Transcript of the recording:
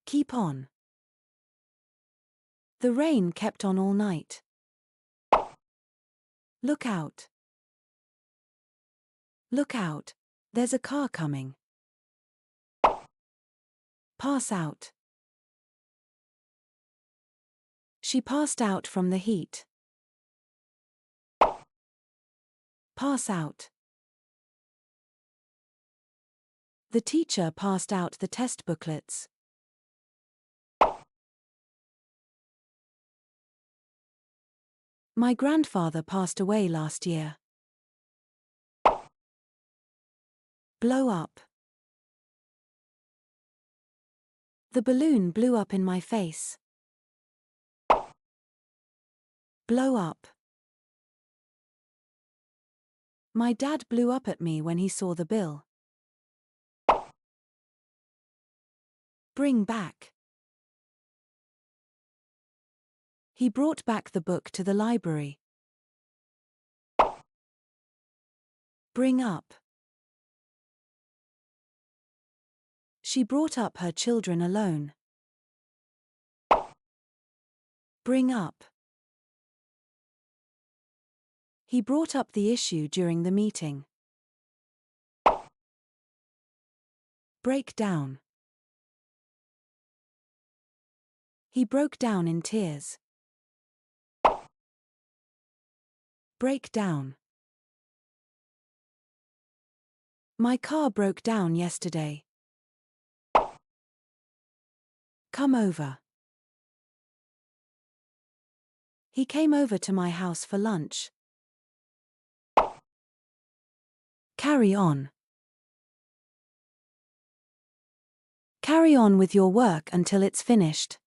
Keep on. The rain kept on all night. Look out. Look out, there's a car coming. Pass out. She passed out from the heat. Pass out. The teacher passed out the test booklets. My grandfather passed away last year. Blow up. The balloon blew up in my face. Blow up. My dad blew up at me when he saw the bill. Bring back. He brought back the book to the library. Bring up. She brought up her children alone. Bring up. He brought up the issue during the meeting. Break down. He broke down in tears. Break down. My car broke down yesterday. Come over. He came over to my house for lunch. Carry on. Carry on with your work until it's finished.